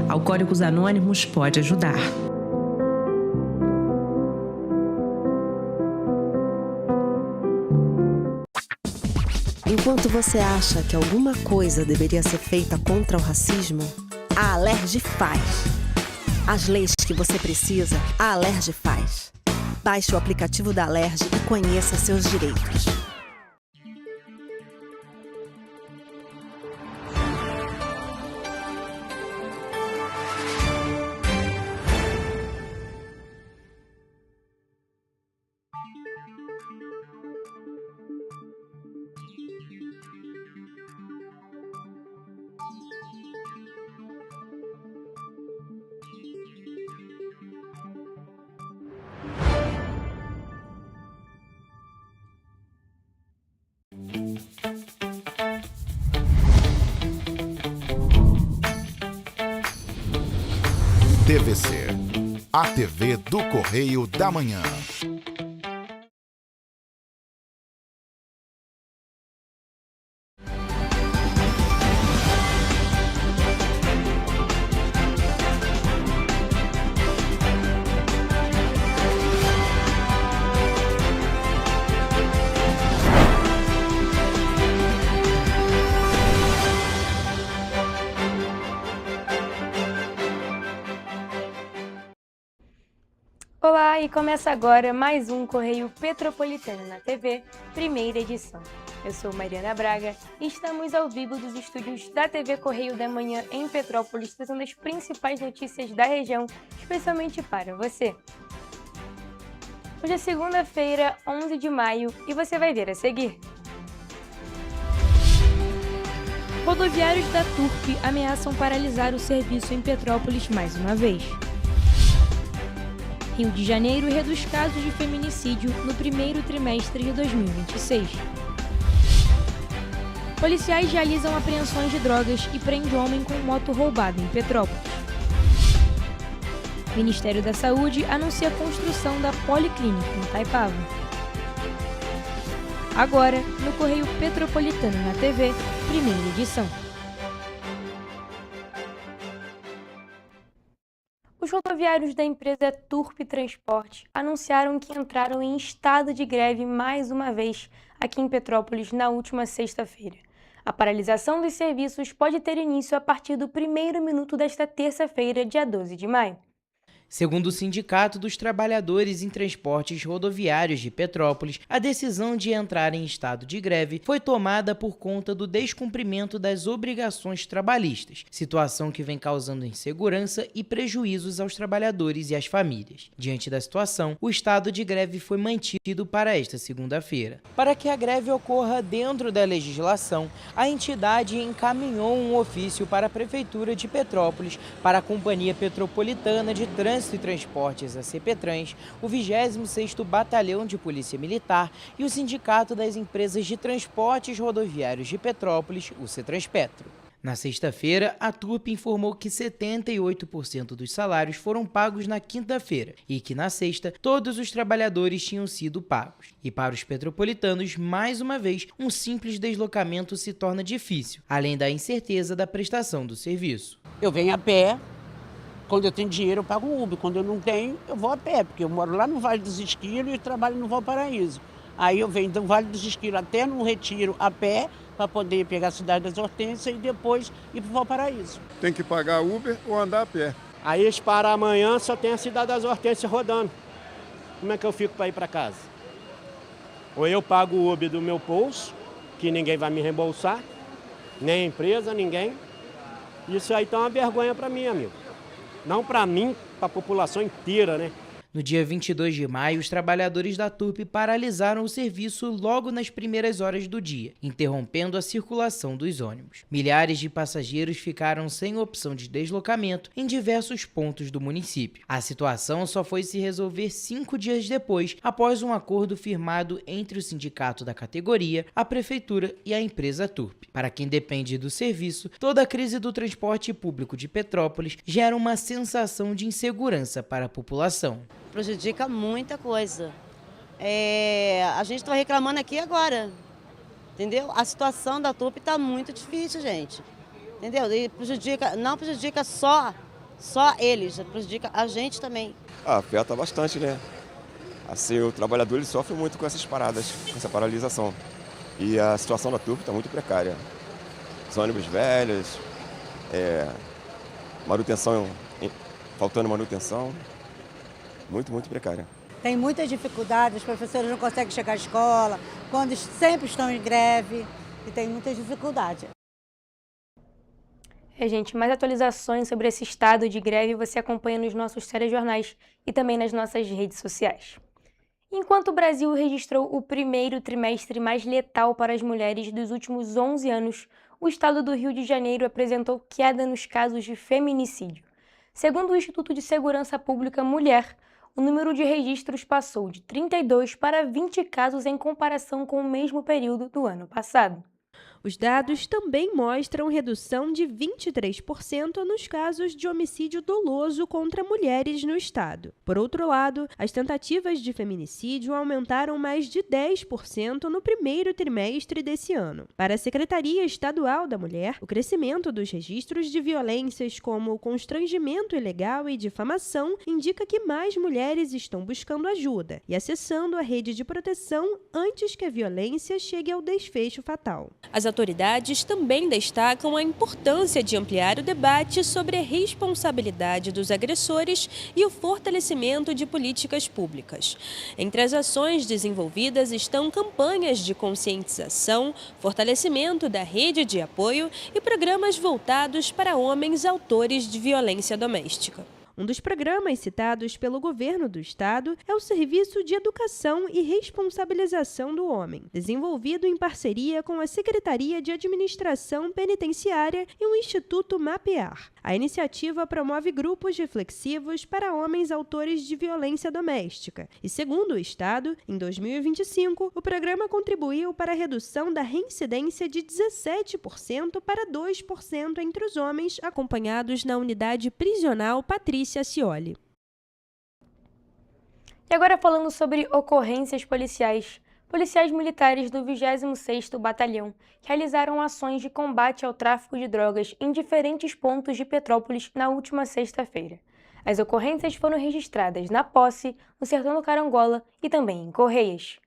Alcoólicos Anônimos pode ajudar. Enquanto você acha que alguma coisa deveria ser feita contra o racismo, a Alerj faz. As leis que você precisa, a Alerj faz. Baixe o aplicativo da Alerj e conheça seus direitos. TVC, a TV do Correio da Manhã. Olá, e começa agora mais um Correio Petropolitano na TV, primeira edição. Eu sou Mariana Braga e estamos ao vivo dos estúdios da TV Correio da Manhã em Petrópolis, trazendo as principais notícias da região, especialmente para você. Hoje é segunda-feira, 11 de maio, e você vai ver a seguir. Rodoviários da Turp ameaçam paralisar o serviço em Petrópolis mais uma vez. Rio de Janeiro reduz casos de feminicídio no primeiro trimestre de 2026. Policiais realizam apreensões de drogas e prendem homem com moto roubada em Petrópolis. Ministério da Saúde anuncia a construção da Policlínica em Itaipava. Agora, no Correio Petropolitano na TV, primeira edição. Os rodoviários da empresa Turp Transporte anunciaram que entraram em estado de greve mais uma vez aqui em Petrópolis na última sexta-feira. A paralisação dos serviços pode ter início a partir do primeiro minuto desta terça-feira, dia 12 de maio. Segundo o Sindicato dos Trabalhadores em Transportes Rodoviários de Petrópolis, a decisão de entrar em estado de greve foi tomada por conta do descumprimento das obrigações trabalhistas, situação que vem causando insegurança e prejuízos aos trabalhadores e às famílias. Diante da situação, o estado de greve foi mantido para esta segunda-feira. Para que a greve ocorra dentro da legislação, a entidade encaminhou um ofício para a Prefeitura de Petrópolis, para a Companhia Petropolitana de Trânsito e Transportes, a CPTrans, o 26º Batalhão de Polícia Militar e o Sindicato das Empresas de Transportes Rodoviários de Petrópolis, o CETRANSPETRO. Na sexta-feira, a Turp informou que 78% dos salários foram pagos na quinta-feira e que na sexta todos os trabalhadores tinham sido pagos. E para os petropolitanos, mais uma vez, um simples deslocamento se torna difícil, além da incerteza da prestação do serviço. Eu venho a pé. Quando eu tenho dinheiro, eu pago o Uber. Quando eu não tenho, eu vou a pé, porque eu moro lá no Vale dos Esquilos e trabalho no Valparaíso. Aí eu venho do Vale dos Esquilos até no Retiro a pé, para poder pegar a Cidade das Hortênsias e depois ir para o Valparaíso. Tem que pagar Uber ou andar a pé. Aí eles param amanhã, só tem a Cidade das Hortênsias rodando. Como é que eu fico para ir para casa? Ou eu pago o Uber do meu bolso, que ninguém vai me reembolsar, nem a empresa, ninguém. Isso aí tá uma vergonha para mim, amigo. Não para mim, para a população inteira, né? No dia 22 de maio, os trabalhadores da Turp paralisaram o serviço logo nas primeiras horas do dia, interrompendo a circulação dos ônibus. Milhares de passageiros ficaram sem opção de deslocamento em diversos pontos do município. A situação só foi se resolver 5 dias depois, após um acordo firmado entre o sindicato da categoria, a prefeitura e a empresa Turp. Para quem depende do serviço, toda a crise do transporte público de Petrópolis gera uma sensação de insegurança para a população. Prejudica muita coisa. A gente está reclamando aqui agora, entendeu? A situação da Turp está muito difícil, gente, entendeu? E não prejudica só Só eles, prejudica a gente também. Afeta bastante, né? Assim, o trabalhador ele sofre muito com essas paradas, com essa paralisação. E a situação da Turco está muito precária. Os ônibus velhos, manutenção, faltando manutenção, muito precária. Tem muitas dificuldades, os professores não conseguem chegar à escola, quando sempre estão em greve, e tem muitas dificuldades. Gente, mais atualizações sobre esse estado de greve você acompanha nos nossos telejornais e também nas nossas redes sociais. Enquanto o Brasil registrou o primeiro trimestre mais letal para as mulheres dos últimos 11 anos, o estado do Rio de Janeiro apresentou queda nos casos de feminicídio. Segundo o Instituto de Segurança Pública Mulher, o número de registros passou de 32 para 20 casos em comparação com o mesmo período do ano passado. Os dados também mostram redução de 23% nos casos de homicídio doloso contra mulheres no estado. Por outro lado, as tentativas de feminicídio aumentaram mais de 10% no primeiro trimestre desse ano. Para a Secretaria Estadual da Mulher, o crescimento dos registros de violências como constrangimento ilegal e difamação indica que mais mulheres estão buscando ajuda e acessando a rede de proteção antes que a violência chegue ao desfecho fatal. As autoridades também destacam a importância de ampliar o debate sobre a responsabilidade dos agressores e o fortalecimento de políticas públicas. Entre as ações desenvolvidas estão campanhas de conscientização, fortalecimento da rede de apoio e programas voltados para homens autores de violência doméstica. Um dos programas citados pelo governo do estado é o Serviço de Educação e Responsabilização do Homem, desenvolvido em parceria com a Secretaria de Administração Penitenciária e o Instituto Mapear. A iniciativa promove grupos reflexivos para homens autores de violência doméstica e, segundo o estado, em 2025, o programa contribuiu para a redução da reincidência de 17% para 2% entre os homens acompanhados na unidade prisional Patrícia Scioli. E agora falando sobre ocorrências policiais. Policiais militares do 26º Batalhão realizaram ações de combate ao tráfico de drogas em diferentes pontos de Petrópolis na última sexta-feira. As ocorrências foram registradas na Posse, no Sertão do Carangola e também em Correias.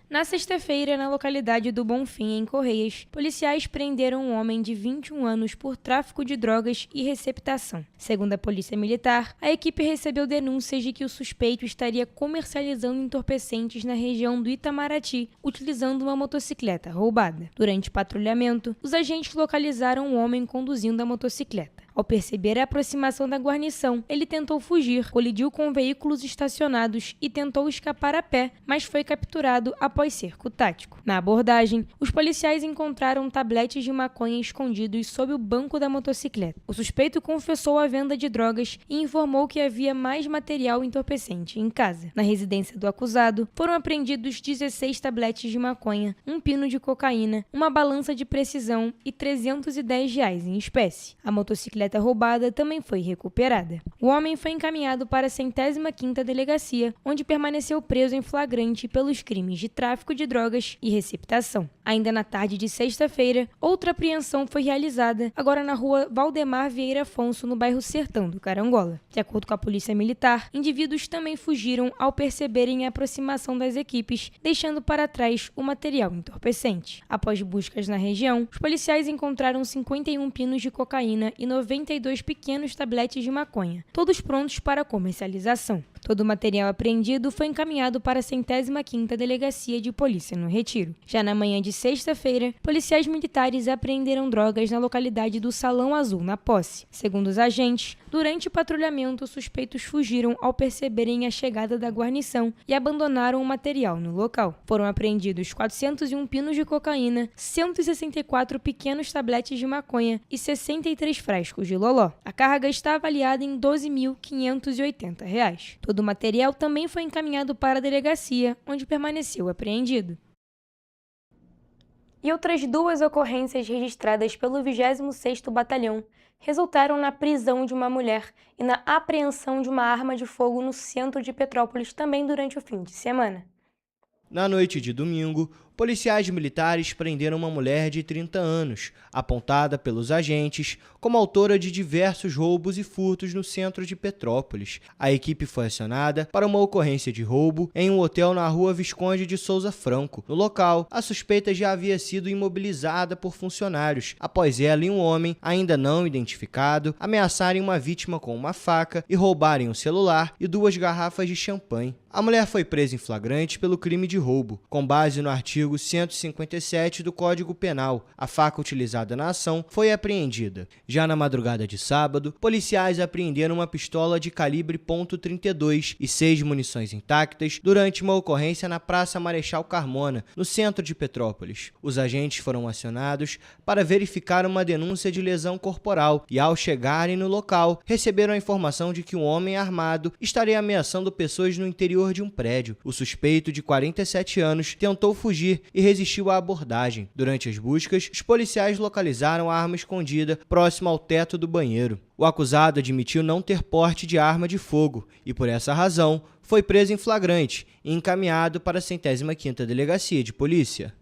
Na sexta-feira, na localidade do Bonfim, em Correias, policiais prenderam um homem de 21 anos por tráfico de drogas e receptação. Segundo a Polícia Militar, a equipe recebeu denúncias de que o suspeito estaria comercializando entorpecentes na região do Itamaraty, utilizando uma motocicleta roubada. Durante patrulhamento, os agentes localizaram um homem conduzindo a motocicleta. Ao perceber a aproximação da guarnição, ele tentou fugir, colidiu com veículos estacionados e tentou escapar a pé, mas foi capturado após cerco tático. Na abordagem, os policiais encontraram tabletes de maconha escondidos sob o banco da motocicleta. O suspeito confessou a venda de drogas e informou que havia mais material entorpecente em casa. Na residência do acusado, foram apreendidos 16 tabletes de maconha, um pino de cocaína, uma balança de precisão e R$310 em espécie. A motocicleta roubada também foi recuperada. O homem foi encaminhado para a 105ª Delegacia, onde permaneceu preso em flagrante pelos crimes de tráfico de drogas e receptação. Ainda na tarde de sexta-feira, outra apreensão foi realizada, agora na rua Valdemar Vieira Afonso, no bairro Sertão do Carangola. De acordo com a Polícia Militar, indivíduos também fugiram ao perceberem a aproximação das equipes, deixando para trás o material entorpecente. Após buscas na região, os policiais encontraram 51 pinos de cocaína e 92 pequenos tabletes de maconha, todos prontos para comercialização. Todo o material apreendido foi encaminhado para a 105ª Delegacia de Polícia no Retiro. Já na manhã de sexta-feira, policiais militares apreenderam drogas na localidade do Salão Azul, na Posse. Segundo os agentes, durante o patrulhamento, os suspeitos fugiram ao perceberem a chegada da guarnição e abandonaram o material no local. Foram apreendidos 401 pinos de cocaína, 164 pequenos tabletes de maconha e 63 frascos de loló. A carga está avaliada em R$ 12.580. Todo o material também foi encaminhado para a delegacia, onde permaneceu apreendido. E outras duas ocorrências registradas pelo 26º Batalhão resultaram na prisão de uma mulher e na apreensão de uma arma de fogo no centro de Petrópolis também durante o fim de semana. Na noite de domingo, policiais militares prenderam uma mulher de 30 anos, apontada pelos agentes como autora de diversos roubos e furtos no centro de Petrópolis. A equipe foi acionada para uma ocorrência de roubo em um hotel na rua Visconde de Souza Franco. No local, a suspeita já havia sido imobilizada por funcionários, após ela e um homem, ainda não identificado, ameaçarem uma vítima com uma faca e roubarem um celular e 2 garrafas de champanhe. A mulher foi presa em flagrante pelo crime de roubo, com base no artigo 157 do Código Penal. A faca utilizada na ação foi apreendida. Já na madrugada de sábado, policiais apreenderam uma pistola de calibre .32 e 6 munições intactas durante uma ocorrência na Praça Marechal Carmona, no centro de Petrópolis. Os agentes foram acionados para verificar uma denúncia de lesão corporal e, ao chegarem no local, receberam a informação de que um homem armado estaria ameaçando pessoas no interior de um prédio. O suspeito, de 47 anos, tentou fugir e resistiu à abordagem. Durante as buscas, os policiais localizaram a arma escondida próximo ao teto do banheiro. O acusado admitiu não ter porte de arma de fogo e, por essa razão, foi preso em flagrante e encaminhado para a 105ª Delegacia de Polícia.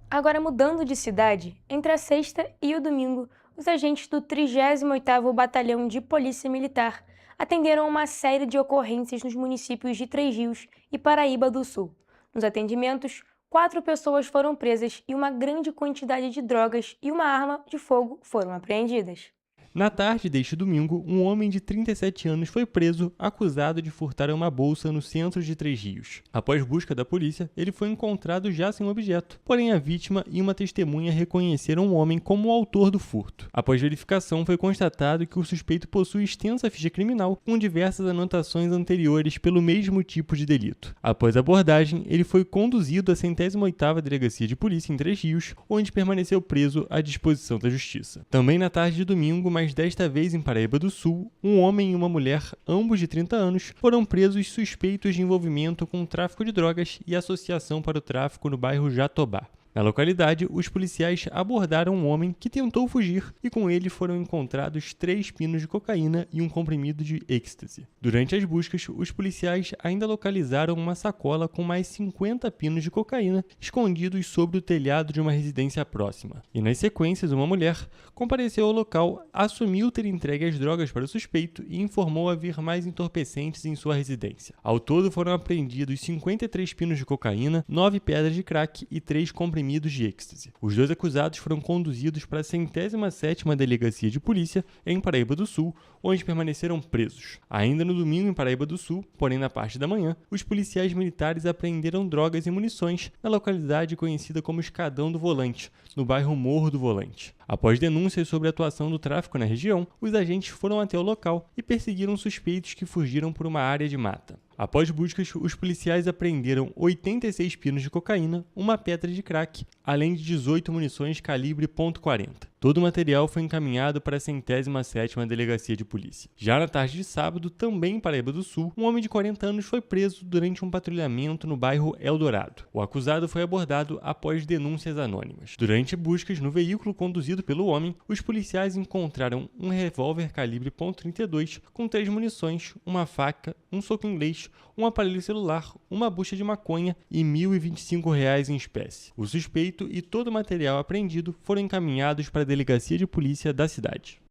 Agora, mudando de cidade, entre a sexta e o domingo, os agentes do 38º Batalhão de Polícia Militar atenderam uma série de ocorrências nos municípios de Três Rios e Paraíba do Sul. Nos atendimentos, 4 pessoas foram presas e uma grande quantidade de drogas e uma arma de fogo foram apreendidas. Na tarde deste domingo, um homem de 37 anos foi preso, acusado de furtar uma bolsa no centro de Três Rios. Após busca da polícia, ele foi encontrado já sem objeto. Porém, a vítima e uma testemunha reconheceram o homem como o autor do furto. Após verificação, foi constatado que o suspeito possui extensa ficha criminal, com diversas anotações anteriores pelo mesmo tipo de delito. Após a abordagem, ele foi conduzido à 108ª Delegacia de Polícia em Três Rios, onde permaneceu preso à disposição da Justiça. Também na tarde de domingo, mas desta vez em Paraíba do Sul, um homem e uma mulher, ambos de 30 anos, foram presos suspeitos de envolvimento com tráfico de drogas e associação para o tráfico no bairro Jatobá. Na localidade, os policiais abordaram um homem que tentou fugir e com ele foram encontrados 3 pinos de cocaína e um comprimido de êxtase. Durante as buscas, os policiais ainda localizaram uma sacola com mais 50 pinos de cocaína escondidos sobre o telhado de uma residência próxima. E nas sequências, uma mulher compareceu ao local, assumiu ter entregue as drogas para o suspeito e informou haver mais entorpecentes em sua residência. Ao todo foram apreendidos 53 pinos de cocaína, 9 pedras de crack e 3 comprimidos de êxtase. Os 2 acusados foram conduzidos para a 107ª Delegacia de Polícia em Paraíba do Sul, onde permaneceram presos. Ainda no domingo em Paraíba do Sul, porém na parte da manhã, os policiais militares apreenderam drogas e munições na localidade conhecida como Escadão do Volante, no bairro Morro do Volante. Após denúncias sobre a atuação do tráfico na região, os agentes foram até o local e perseguiram suspeitos que fugiram por uma área de mata. Após buscas, os policiais apreenderam 86 pinos de cocaína, uma pedra de crack, além de 18 munições calibre .40. Todo o material foi encaminhado para a 107ª Delegacia de Polícia. Já na tarde de sábado, também em Paraíba do Sul, um homem de 40 anos foi preso durante um patrulhamento no bairro Eldorado. O acusado foi abordado após denúncias anônimas. Durante buscas no veículo conduzido pelo homem, os policiais encontraram um revólver calibre .32 com 3 munições, uma faca, um soco inglês, um aparelho celular, uma bucha de maconha e R$ 1.025 em espécie. O suspeito e todo o material apreendido foram encaminhados para a Delegacia de Polícia da cidade.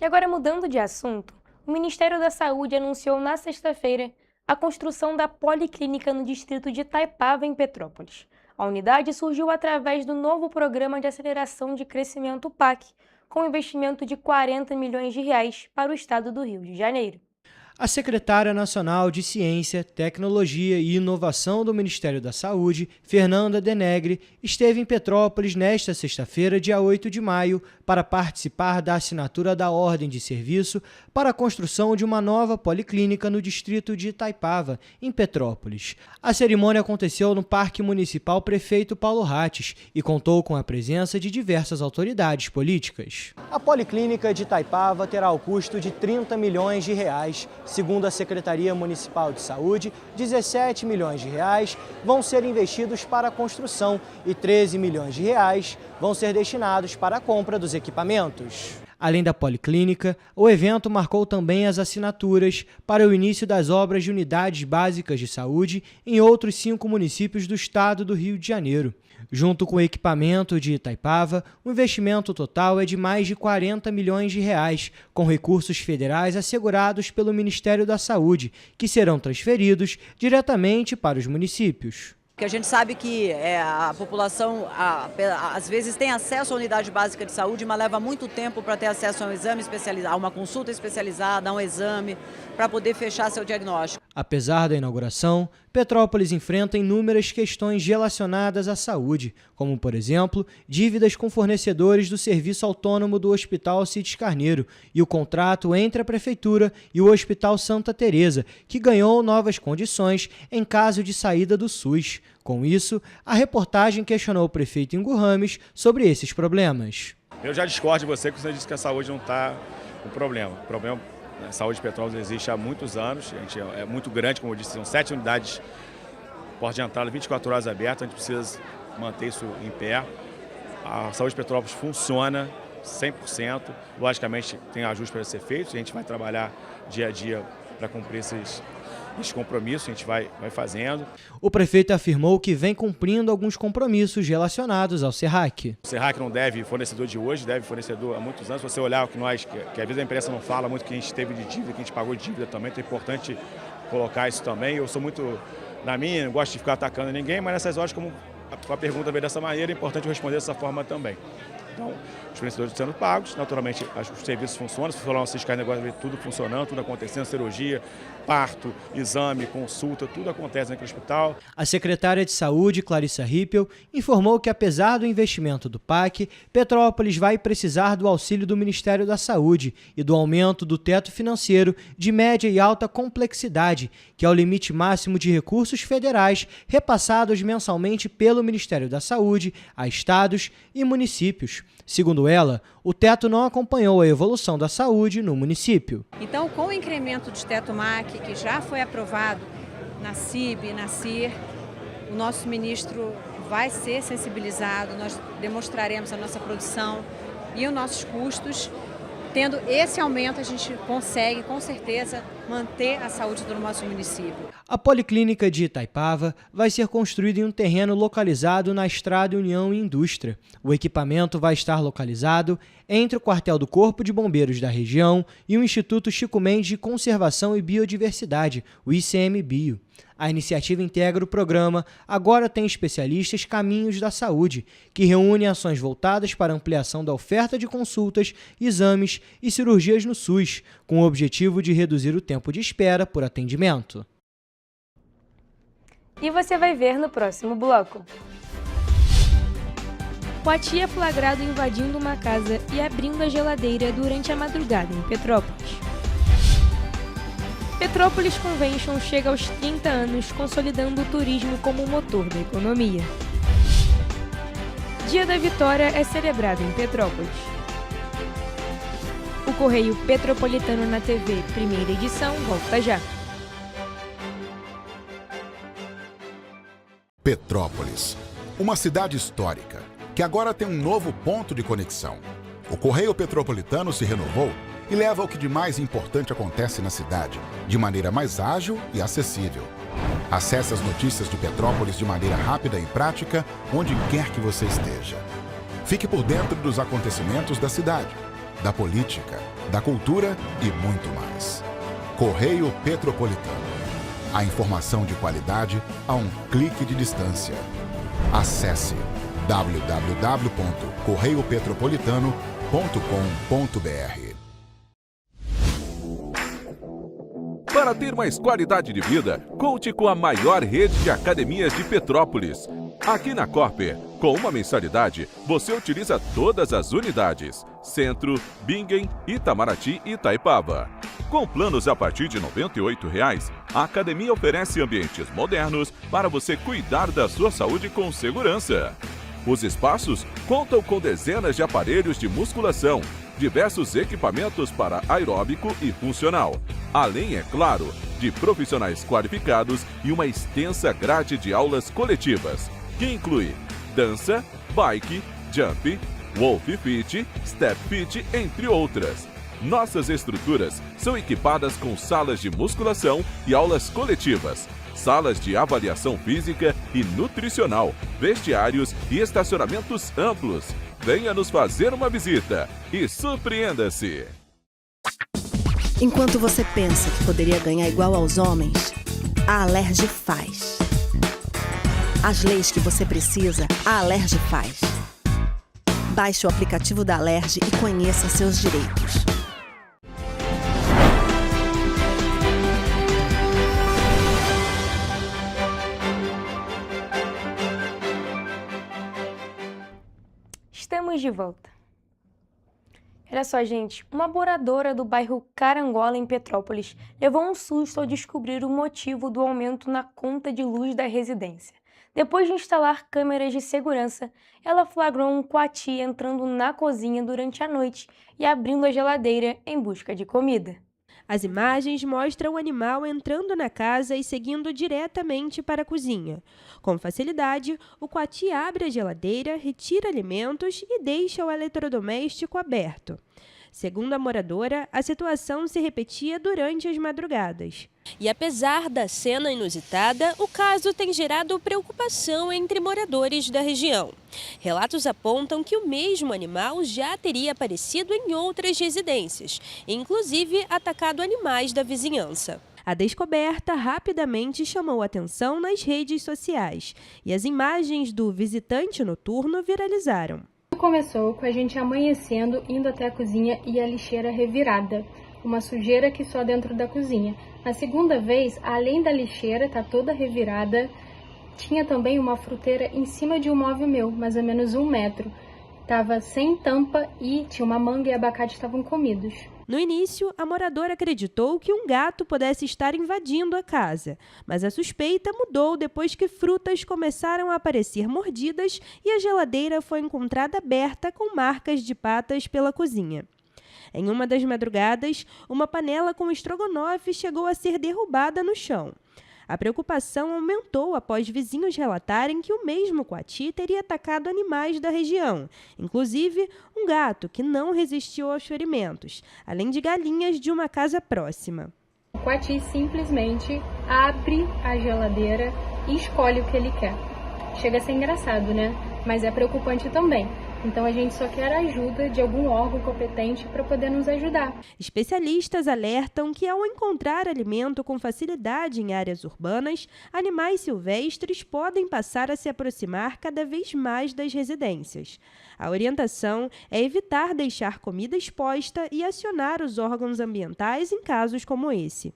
E agora, mudando de assunto, o Ministério da Saúde anunciou na sexta-feira a construção da Policlínica no distrito de Itaipava, em Petrópolis. A unidade surgiu através do novo Programa de Aceleração de Crescimento PAC, com investimento de R$ 40 milhões para o estado do Rio de Janeiro. A secretária nacional de Ciência, Tecnologia e Inovação do Ministério da Saúde, Fernanda Denegre, esteve em Petrópolis nesta sexta-feira, dia 8 de maio, para participar da assinatura da ordem de serviço para a construção de uma nova policlínica no distrito de Itaipava, em Petrópolis. A cerimônia aconteceu no Parque Municipal Prefeito Paulo Rates e contou com a presença de diversas autoridades políticas. A policlínica de Itaipava terá o custo de R$ 30 milhões. Segundo a Secretaria Municipal de Saúde, R$ 17 milhões vão ser investidos para a construção e R$ 13 milhões vão ser destinados para a compra dos equipamentos. Além da Policlínica, o evento marcou também as assinaturas para o início das obras de unidades básicas de saúde em outros 5 municípios do estado do Rio de Janeiro. Junto com o equipamento de Itaipava, o investimento total é de mais de 40 milhões de reais, com recursos federais assegurados pelo Ministério da Saúde, que serão transferidos diretamente para os municípios. Porque a gente sabe que a população, às vezes, tem acesso à unidade básica de saúde, mas leva muito tempo para ter acesso a um exame especializado, a uma consulta especializada, a um exame, para poder fechar seu diagnóstico. Apesar da inauguração, Petrópolis enfrenta inúmeras questões relacionadas à saúde, como, por exemplo, dívidas com fornecedores do Serviço Autônomo do Hospital Alcides Carneiro e o contrato entre a Prefeitura e o Hospital Santa Teresa, que ganhou novas condições em caso de saída do SUS. Com isso, a reportagem questionou o prefeito Ingo Rames sobre esses problemas. Eu já discordo de você que você disse que a saúde não está com problema. O problema da saúde de Petrópolis existe há muitos anos, a gente é muito grande, como eu disse, são 7 unidades, porta de entrada 24 horas abertas, a gente precisa manter isso em pé. A saúde de Petrópolis funciona 100%, logicamente tem ajustes para ser feitos, a gente vai trabalhar dia a dia para cumprir esses compromissos, a gente vai fazendo. O prefeito afirmou que vem cumprindo alguns compromissos relacionados ao SERRAC. O SERRAC não deve fornecedor de hoje, deve fornecedor há muitos anos. Se você olhar o que nós, que às vezes a imprensa não fala muito, que a gente teve de dívida, que a gente pagou de dívida também, então é importante colocar isso também. Eu sou muito na minha, não gosto de ficar atacando ninguém, mas nessas horas, como a pergunta veio dessa maneira, é importante responder dessa forma também. Então, os fornecedores sendo pagos, naturalmente os serviços funcionam, se for lá um Ciscar negócio, ver tudo funcionando, tudo acontecendo, cirurgia, parto, exame, consulta, tudo acontece naquele hospital. A secretária de Saúde, Clarissa Rippel, informou que apesar do investimento do PAC, Petrópolis vai precisar do auxílio do Ministério da Saúde e do aumento do teto financeiro de média e alta complexidade, que é o limite máximo de recursos federais repassados mensalmente pelo Ministério da Saúde a estados e municípios. Segundo ela, o teto não acompanhou a evolução da saúde no município. Então, com o incremento de teto MAC, que já foi aprovado na CIB e na CIR, o nosso ministro vai ser sensibilizado, nós demonstraremos a nossa produção e os nossos custos. Tendo esse aumento, a gente consegue, com certeza, manter a saúde do nosso município. A Policlínica de Itaipava vai ser construída em um terreno localizado na Estrada União e Indústria. O equipamento vai estar localizado entre o quartel do Corpo de Bombeiros da região e o Instituto Chico Mendes de Conservação e Biodiversidade, o ICMBio. A iniciativa integra o programa Agora Tem Especialistas Caminhos da Saúde, que reúne ações voltadas para a ampliação da oferta de consultas, exames e cirurgias no SUS, com o objetivo de reduzir o tempo de espera por atendimento. E você vai ver no próximo bloco. Coati é flagrado invadindo uma casa e abrindo a geladeira durante a madrugada em Petrópolis. Petrópolis Convention chega aos 30 anos, consolidando o turismo como motor da economia. Dia da Vitória é celebrado em Petrópolis. O Correio Petropolitano na TV, primeira edição, volta já. Petrópolis, uma cidade histórica, que agora tem um novo ponto de conexão. O Correio Petropolitano se renovou e leva o que de mais importante acontece na cidade, de maneira mais ágil e acessível. Acesse as notícias de Petrópolis de maneira rápida e prática, onde quer que você esteja. Fique por dentro dos acontecimentos da cidade, da política, da cultura e muito mais. Correio Petropolitano. A informação de qualidade a um clique de distância. Acesse www.correiopetropolitano.com.br. Para ter mais qualidade de vida, conte com a maior rede de academias de Petrópolis. Aqui na Corper, com uma mensalidade, você utiliza todas as unidades: Centro, Bingen, Itamaraty e Itaipava. Com planos a partir de R$ 98,00, a academia oferece ambientes modernos para você cuidar da sua saúde com segurança. Os espaços contam com dezenas de aparelhos de musculação, diversos equipamentos para aeróbico e funcional, além, é claro, de profissionais qualificados e uma extensa grade de aulas coletivas, que inclui dança, bike, jump, Wolf Fit, Step Fit, entre outras. Nossas estruturas são equipadas com salas de musculação e aulas coletivas, salas de avaliação física e nutricional, vestiários e estacionamentos amplos. Venha nos fazer uma visita e surpreenda-se! Enquanto você pensa que poderia ganhar igual aos homens, a Alerj faz. As leis que você precisa, a Alerj faz. Baixe o aplicativo da Alerj e conheça seus direitos. Estamos de volta. Olha só, gente, uma moradora do bairro Carangola, em Petrópolis, levou um susto ao descobrir o motivo do aumento na conta de luz da residência. Depois de instalar câmeras de segurança, ela flagrou um coati entrando na cozinha durante a noite e abrindo a geladeira em busca de comida. As imagens mostram o animal entrando na casa e seguindo diretamente para a cozinha. Com facilidade, o coati abre a geladeira, retira alimentos e deixa o eletrodoméstico aberto. Segundo a moradora, a situação se repetia durante as madrugadas. E apesar da cena inusitada, o caso tem gerado preocupação entre moradores da região. Relatos apontam que o mesmo animal já teria aparecido em outras residências, inclusive atacado animais da vizinhança. A descoberta rapidamente chamou atenção nas redes sociais e as imagens do visitante noturno viralizaram. Começou com a gente amanhecendo, indo até a cozinha e a lixeira revirada. Uma sujeira que só dentro da cozinha. Na segunda vez, além da lixeira estar toda revirada, tinha também uma fruteira em cima de um móvel meu, mais ou menos 1 metro. Estava sem tampa e tinha uma manga e abacate estavam comidos. No início, a moradora acreditou que um gato pudesse estar invadindo a casa, mas a suspeita mudou depois que frutas começaram a aparecer mordidas e a geladeira foi encontrada aberta com marcas de patas pela cozinha. Em uma das madrugadas, uma panela com estrogonofe chegou a ser derrubada no chão. A preocupação aumentou após vizinhos relatarem que o mesmo coati teria atacado animais da região, inclusive um gato que não resistiu aos ferimentos, além de galinhas de uma casa próxima. O coati simplesmente abre a geladeira e escolhe o que ele quer. Chega a ser engraçado, né? Mas é preocupante também. Então a gente só quer a ajuda de algum órgão competente para poder nos ajudar. Especialistas alertam que ao encontrar alimento com facilidade em áreas urbanas, animais silvestres podem passar a se aproximar cada vez mais das residências. A orientação é evitar deixar comida exposta e acionar os órgãos ambientais em casos como esse.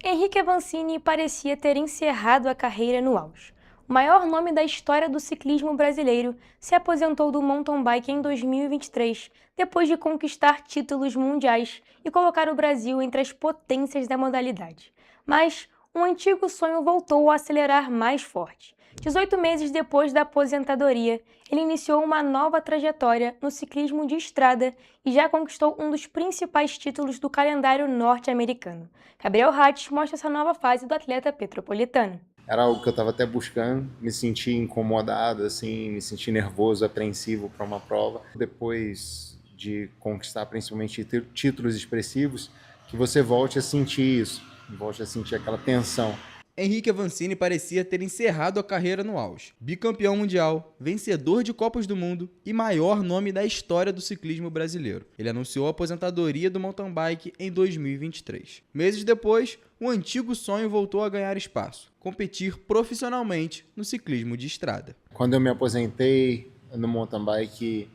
Henrique Avancini parecia ter encerrado a carreira no auge. O maior nome da história do ciclismo brasileiro se aposentou do mountain bike em 2023, depois de conquistar títulos mundiais e colocar o Brasil entre as potências da modalidade. Mas um antigo sonho voltou a acelerar mais forte. 18 meses depois da aposentadoria, ele iniciou uma nova trajetória no ciclismo de estrada e já conquistou um dos principais títulos do calendário norte-americano. Gabriel Hatz mostra essa nova fase do atleta petropolitano. Era algo que eu estava até buscando, me senti incomodado, assim, me senti nervoso, apreensivo para uma prova. Depois de conquistar principalmente títulos expressivos, que você volte a sentir isso, volte a sentir aquela tensão. Henrique Avancini parecia ter encerrado a carreira no auge. Bicampeão mundial, vencedor de Copas do Mundo e maior nome da história do ciclismo brasileiro. Ele anunciou a aposentadoria do mountain bike em 2023. Meses depois, o antigo sonho voltou a ganhar espaço: competir profissionalmente no ciclismo de estrada. Quando eu me aposentei no mountain bike,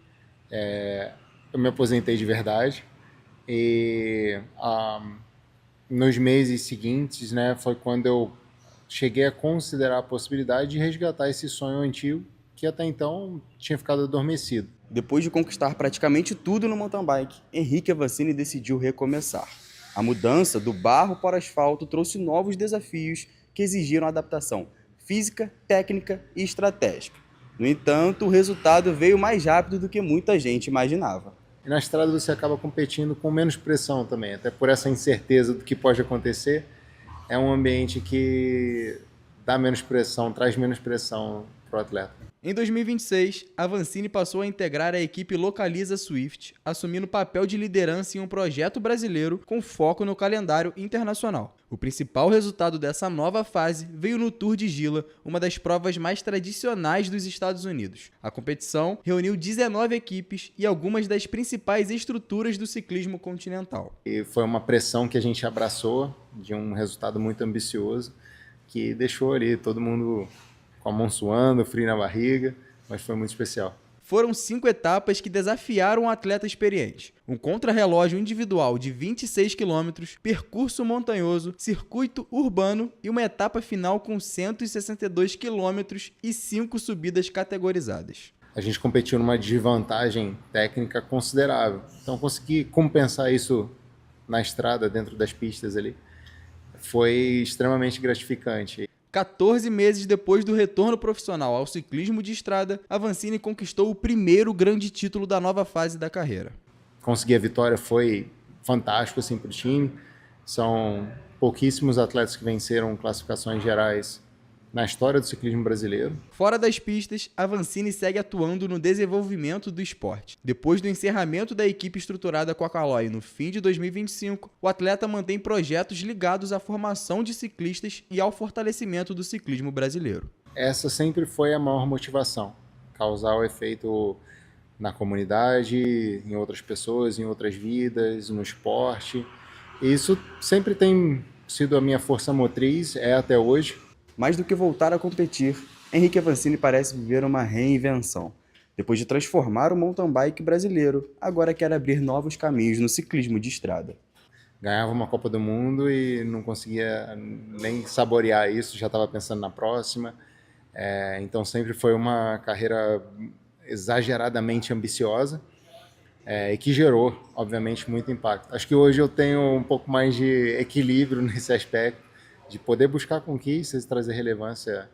eu me aposentei de verdade. E nos meses seguintes, né, foi quando eu cheguei a considerar a possibilidade de resgatar esse sonho antigo que até então tinha ficado adormecido. Depois de conquistar praticamente tudo no mountain bike, Henrique Avancini decidiu recomeçar. A mudança do barro para o asfalto trouxe novos desafios que exigiram adaptação física, técnica e estratégica. No entanto, o resultado veio mais rápido do que muita gente imaginava. E na estrada você acaba competindo com menos pressão também, até por essa incerteza do que pode acontecer. É um ambiente que dá menos pressão, traz menos pressão para o atleta. Em 2026, a Vancini passou a integrar a equipe Localiza Swift, assumindo o papel de liderança em um projeto brasileiro com foco no calendário internacional. O principal resultado dessa nova fase veio no Tour de Gila, uma das provas mais tradicionais dos Estados Unidos. A competição reuniu 19 equipes e algumas das principais estruturas do ciclismo continental. E foi uma pressão que a gente abraçou, de um resultado muito ambicioso, que deixou ali todo mundo com a mão suando, frio na barriga, mas foi muito especial. Foram 5 etapas que desafiaram um atleta experiente. Um contrarrelógio individual de 26 km, percurso montanhoso, circuito urbano e uma etapa final com 162 km e 5 subidas categorizadas. A gente competiu numa desvantagem técnica considerável, então conseguir compensar isso na estrada, dentro das pistas ali, foi extremamente gratificante. 14 meses depois do retorno profissional ao ciclismo de estrada, a Vancini conquistou o primeiro grande título da nova fase da carreira. Conseguir a vitória foi fantástico assim, para o time. São pouquíssimos atletas que venceram classificações gerais na história do ciclismo brasileiro. Fora das pistas, a Vancini segue atuando no desenvolvimento do esporte. Depois do encerramento da equipe estruturada com a Caloi no fim de 2025, o atleta mantém projetos ligados à formação de ciclistas e ao fortalecimento do ciclismo brasileiro. Essa sempre foi a maior motivação, causar o efeito na comunidade, em outras pessoas, em outras vidas, no esporte. E isso sempre tem sido a minha força motriz, é até hoje. Mais do que voltar a competir, Henrique Vancini parece viver uma reinvenção. Depois de transformar o mountain bike brasileiro, agora quer abrir novos caminhos no ciclismo de estrada. Ganhava uma Copa do Mundo e não conseguia nem saborear isso, já estava pensando na próxima. Então sempre foi uma carreira exageradamente ambiciosa e que gerou, obviamente, muito impacto. Acho que hoje eu tenho um pouco mais de equilíbrio nesse aspecto, de poder buscar conquistas e trazer relevância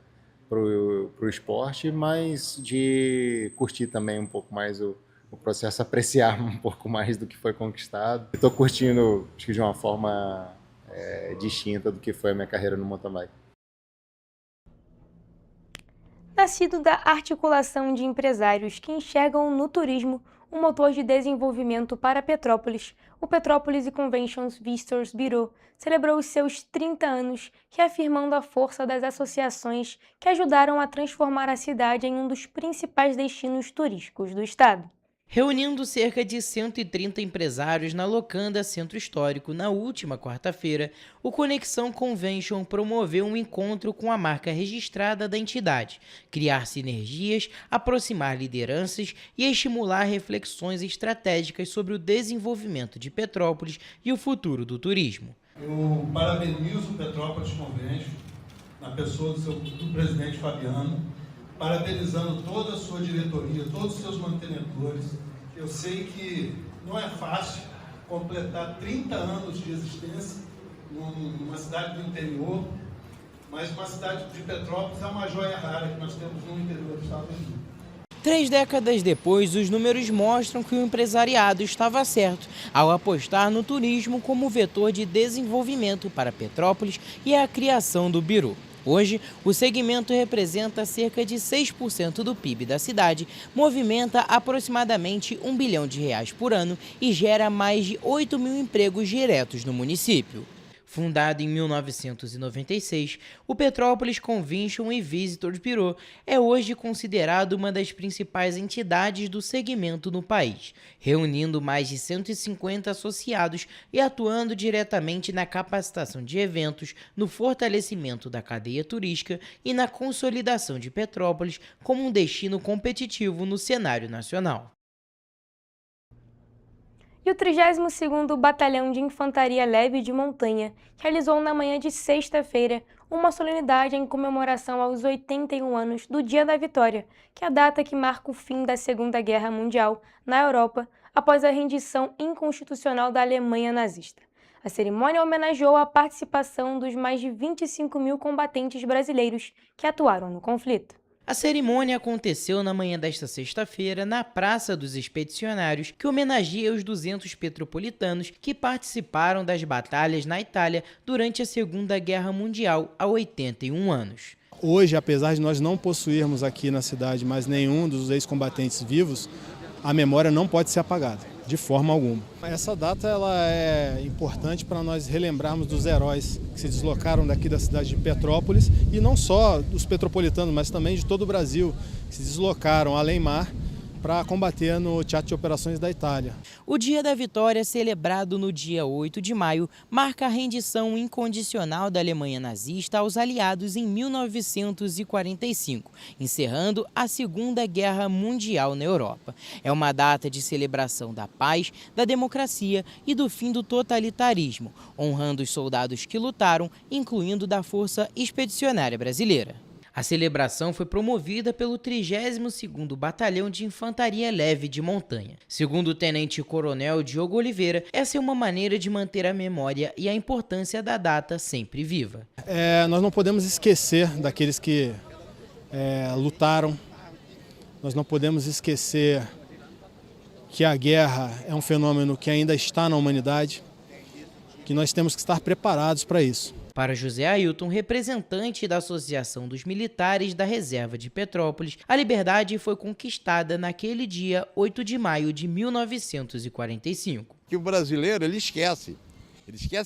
para o esporte, mas de curtir também um pouco mais o processo, apreciar um pouco mais do que foi conquistado. Estou curtindo, acho que de uma forma distinta do que foi a minha carreira no mountain bike. Nascido da articulação de empresários que enxergam no turismo um motor de desenvolvimento para Petrópolis, o Petrópolis Conventions Visitors Bureau celebrou os seus 30 anos, reafirmando a força das associações que ajudaram a transformar a cidade em um dos principais destinos turísticos do estado. Reunindo cerca de 130 empresários na Locanda Centro Histórico na última quarta-feira, o Conexão Convention promoveu um encontro com a marca registrada da entidade, criar sinergias, aproximar lideranças e estimular reflexões estratégicas sobre o desenvolvimento de Petrópolis e o futuro do turismo. Eu parabenizo o Petrópolis Convention, na pessoa do presidente Fabiano, parabenizando toda a sua diretoria, todos os seus mantenedores. Eu sei que não é fácil completar 30 anos de existência numa cidade do interior, mas uma cidade de Petrópolis é uma joia rara que nós temos no interior do estado do Rio. 3 décadas depois, os números mostram que o empresariado estava certo ao apostar no turismo como vetor de desenvolvimento para Petrópolis e a criação do Bureau. Hoje, o segmento representa cerca de 6% do PIB da cidade, movimenta aproximadamente R$1 bilhão por ano e gera mais de 8 mil empregos diretos no município. Fundado em 1996, o Petrópolis Convention e Visitors Bureau é hoje considerado uma das principais entidades do segmento no país, reunindo mais de 150 associados e atuando diretamente na capacitação de eventos, no fortalecimento da cadeia turística e na consolidação de Petrópolis como um destino competitivo no cenário nacional. E o 32º Batalhão de Infantaria Leve de Montanha realizou na manhã de sexta-feira uma solenidade em comemoração aos 81 anos do Dia da Vitória, que é a data que marca o fim da Segunda Guerra Mundial na Europa após a rendição inconstitucional da Alemanha nazista. A cerimônia homenageou a participação dos mais de 25 mil combatentes brasileiros que atuaram no conflito. A cerimônia aconteceu na manhã desta sexta-feira na Praça dos Expedicionários, que homenageia os 200 petropolitanos que participaram das batalhas na Itália durante a Segunda Guerra Mundial há 81 anos. Hoje, apesar de nós não possuirmos aqui na cidade mais nenhum dos ex-combatentes vivos, a memória não pode ser apagada, de forma alguma. Essa data ela é importante para nós relembrarmos dos heróis que se deslocaram daqui da cidade de Petrópolis, e não só dos petropolitanos, mas também de todo o Brasil, que se deslocaram além-mar para combater no Teatro de Operações da Itália. O Dia da Vitória, celebrado no dia 8 de maio, marca a rendição incondicional da Alemanha nazista aos aliados em 1945, encerrando a Segunda Guerra Mundial na Europa. É uma data de celebração da paz, da democracia e do fim do totalitarismo, honrando os soldados que lutaram, incluindo da Força Expedicionária Brasileira. A celebração foi promovida pelo 32º Batalhão de Infantaria Leve de Montanha. Segundo o tenente-coronel Diogo Oliveira, essa é uma maneira de manter a memória e a importância da data sempre viva. Nós não podemos esquecer daqueles que lutaram, nós não podemos esquecer que a guerra é um fenômeno que ainda está na humanidade, que nós temos que estar preparados para isso. Para José Ailton, representante da Associação dos Militares da Reserva de Petrópolis, a liberdade foi conquistada naquele dia 8 de maio de 1945. Que o brasileiro ele esquece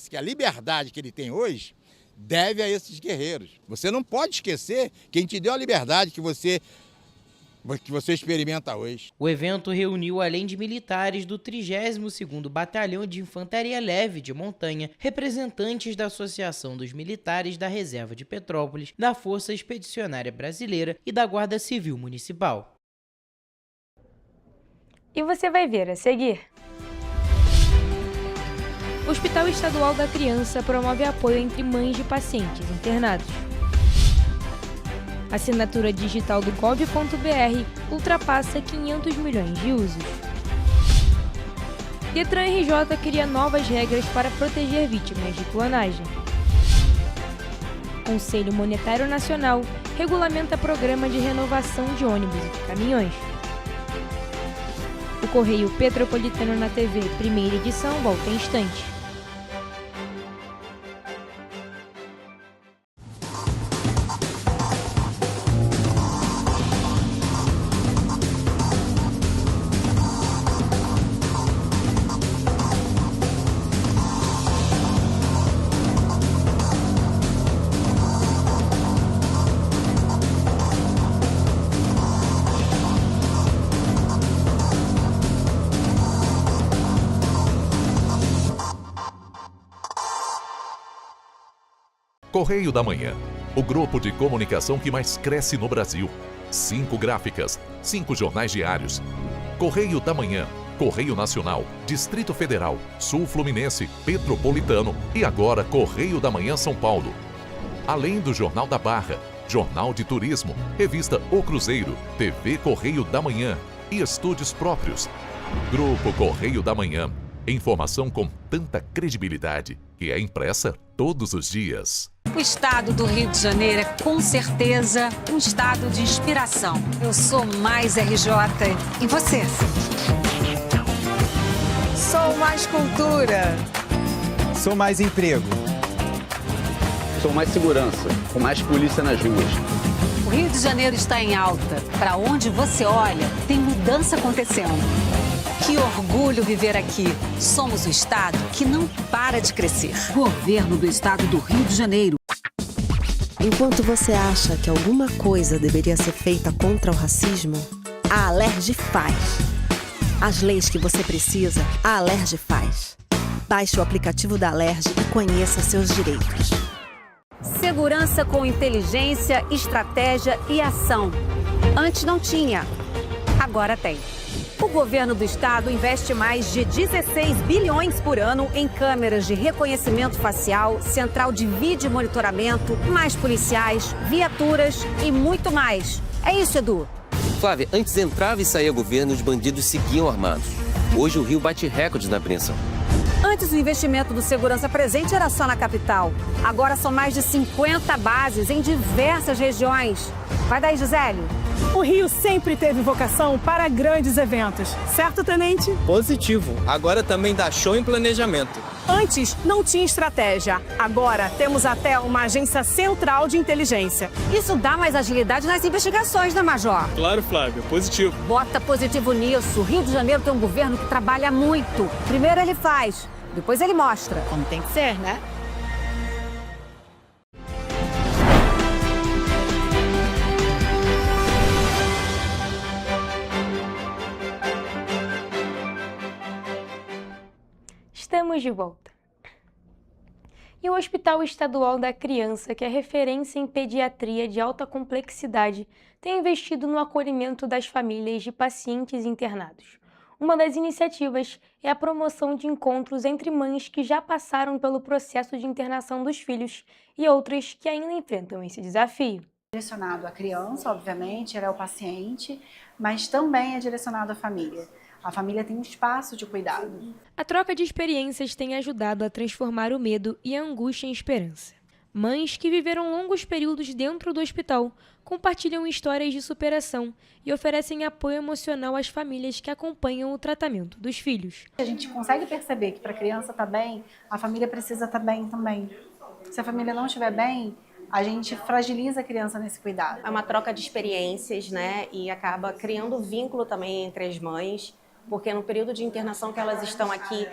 que a liberdade que ele tem hoje deve a esses guerreiros. Você não pode esquecer quem te deu a liberdade que você experimenta hoje. O evento reuniu, além de militares do 32º Batalhão de Infantaria Leve de Montanha, representantes da Associação dos Militares da Reserva de Petrópolis, da Força Expedicionária Brasileira e da Guarda Civil Municipal. E você vai ver a seguir. O Hospital Estadual da Criança promove apoio entre mães de pacientes internados. A assinatura digital do gov.br ultrapassa 500 milhões de usos. Detran RJ cria novas regras para proteger vítimas de clonagem. Conselho Monetário Nacional regulamenta programa de renovação de ônibus e caminhões. O Correio Petropolitano na TV, primeira edição, volta em instantes. Correio da Manhã, o grupo de comunicação que mais cresce no Brasil. 5 gráficas, 5 jornais diários. Correio da Manhã, Correio Nacional, Distrito Federal, Sul Fluminense, Petropolitano e agora Correio da Manhã São Paulo. Além do Jornal da Barra, Jornal de Turismo, Revista O Cruzeiro, TV Correio da Manhã e estúdios próprios. Grupo Correio da Manhã, informação com tanta credibilidade que é impressa todos os dias. O estado do Rio de Janeiro é, com certeza, um estado de inspiração. Eu sou mais RJ. E você? Sou mais cultura. Sou mais emprego. Sou mais segurança, com mais polícia nas ruas. O Rio de Janeiro está em alta. Para onde você olha, tem mudança acontecendo. Que orgulho viver aqui. Somos o estado que não para de crescer. Governo do Estado do Rio de Janeiro. Enquanto você acha que alguma coisa deveria ser feita contra o racismo, a Alerj faz. As leis que você precisa, a Alerj faz. Baixe o aplicativo da Alerj e conheça seus direitos. Segurança com inteligência, estratégia e ação. Antes não tinha, agora tem. O governo do estado investe mais de 16 bilhões por ano em câmeras de reconhecimento facial, central de vídeo monitoramento, mais policiais, viaturas e muito mais. É isso, Edu. Flávia, antes entrava e saía governo, os bandidos seguiam armados. Hoje o Rio bate recordes na apreensão. Antes o investimento do Segurança Presente era só na capital. Agora são mais de 50 bases em diversas regiões. Vai daí, Gisélio. O Rio sempre teve vocação para grandes eventos, certo, Tenente? Positivo. Agora também dá show em planejamento. Antes, não tinha estratégia. Agora, temos até uma agência central de inteligência. Isso dá mais agilidade nas investigações, né, Major? Claro, Flávio. Positivo. Bota positivo nisso. O Rio de Janeiro tem um governo que trabalha muito. Primeiro ele faz, depois ele mostra. Como tem que ser, né? Estamos de volta. E o Hospital Estadual da Criança, que é referência em pediatria de alta complexidade, tem investido no acolhimento das famílias de pacientes internados. Uma das iniciativas é a promoção de encontros entre mães que já passaram pelo processo de internação dos filhos e outras que ainda enfrentam esse desafio. Direcionado à criança, obviamente, ela é o paciente, mas também é direcionado à família. A família tem um espaço de cuidado. A troca de experiências tem ajudado a transformar o medo e a angústia em esperança. Mães que viveram longos períodos dentro do hospital compartilham histórias de superação e oferecem apoio emocional às famílias que acompanham o tratamento dos filhos. A gente consegue perceber que para a criança estar bem, a família precisa estar bem também. Se a família não estiver bem, a gente fragiliza a criança nesse cuidado. É uma troca de experiências, né? E acaba criando vínculo também entre as mães, porque no período de internação que elas estão aqui,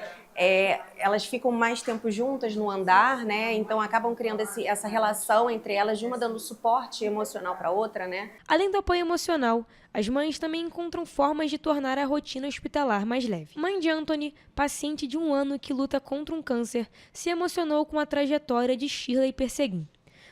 elas ficam mais tempo juntas no andar, né? Então acabam criando essa relação entre elas, de uma dando suporte emocional para a outra, né? Além do apoio emocional, as mães também encontram formas de tornar a rotina hospitalar mais leve. Mãe de Anthony, paciente de 1 ano que luta contra um câncer, se emocionou com a trajetória de Shirley Perseguim.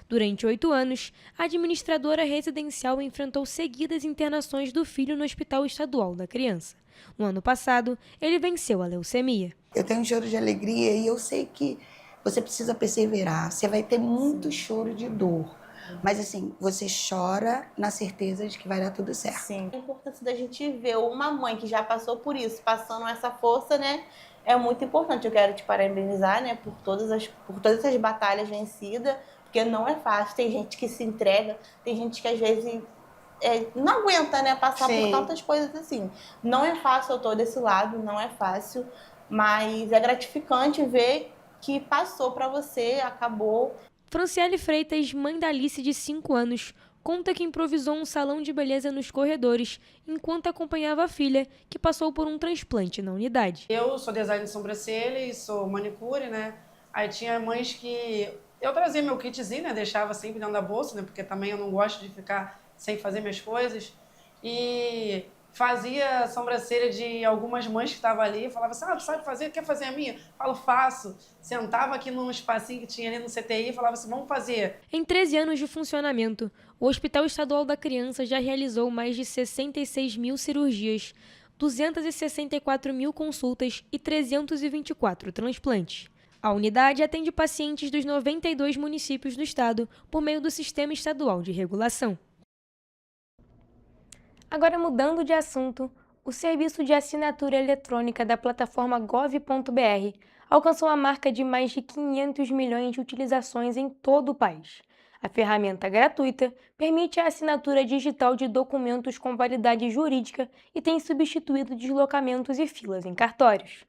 Durante 8 anos, a administradora residencial enfrentou seguidas internações do filho no Hospital Estadual da Criança. No ano passado, ele venceu a leucemia. Eu tenho um choro de alegria e eu sei que você precisa perseverar. Você vai ter muito choro de dor. Mas assim, você chora na certeza de que vai dar tudo certo. Sim. A importância da gente ver uma mãe que já passou por isso, passando essa força, né? É muito importante. Eu quero te parabenizar, né? Por todas essas batalhas vencidas. Porque não é fácil. Tem gente que se entrega, tem gente que às vezes não aguenta, né, passar por tantas coisas assim. Não é fácil, eu tô desse lado, não é fácil, mas é gratificante ver que passou para você, acabou. Franciele Freitas, mãe da Alice de 5 anos, conta que improvisou um salão de beleza nos corredores enquanto acompanhava a filha, que passou por um transplante na unidade. Eu sou designer de sobrancelha e sou manicure, né? Aí tinha mães que eu trazia meu kitzinho, né? Deixava sempre dentro da bolsa, né? Porque também eu não gosto de ficar sem fazer minhas coisas. E fazia a sobrancelha de algumas mães que estavam ali. Falava assim, tu sabe fazer? Quer fazer a minha? Falo, faço. Sentava aqui num espacinho que tinha ali no CTI e falava assim, vamos fazer. Em 13 anos de funcionamento, o Hospital Estadual da Criança já realizou mais de 66 mil cirurgias, 264 mil consultas e 324 transplantes. A unidade atende pacientes dos 92 municípios do estado por meio do Sistema Estadual de Regulação. Agora, mudando de assunto, o serviço de assinatura eletrônica da plataforma gov.br alcançou a marca de mais de 500 milhões de utilizações em todo o país. A ferramenta gratuita permite a assinatura digital de documentos com validade jurídica e tem substituído deslocamentos e filas em cartórios.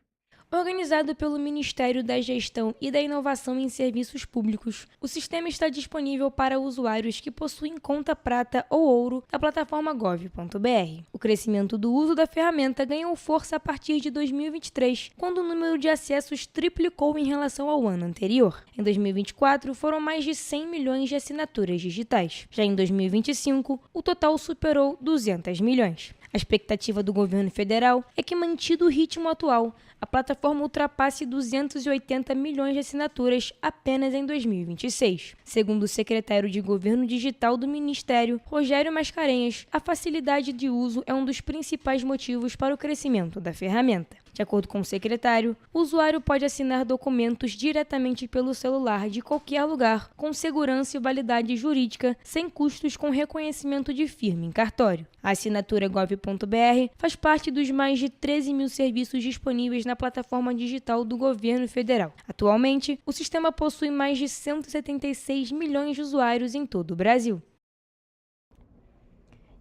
Organizado pelo Ministério da Gestão e da Inovação em Serviços Públicos, o sistema está disponível para usuários que possuem conta prata ou ouro da plataforma gov.br. O crescimento do uso da ferramenta ganhou força a partir de 2023, quando o número de acessos triplicou em relação ao ano anterior. Em 2024, foram mais de 100 milhões de assinaturas digitais. Já em 2025, o total superou 200 milhões. A expectativa do governo federal é que, mantido o ritmo atual, a plataforma ultrapasse 280 milhões de assinaturas apenas em 2026. Segundo o secretário de Governo Digital do Ministério, Rogério Mascarenhas, a facilidade de uso é um dos principais motivos para o crescimento da ferramenta. De acordo com o secretário, o usuário pode assinar documentos diretamente pelo celular de qualquer lugar, com segurança e validade jurídica, sem custos com reconhecimento de firma em cartório. A assinatura gov.br faz parte dos mais de 13 mil serviços disponíveis na plataforma digital do governo federal. Atualmente, o sistema possui mais de 176 milhões de usuários em todo o Brasil.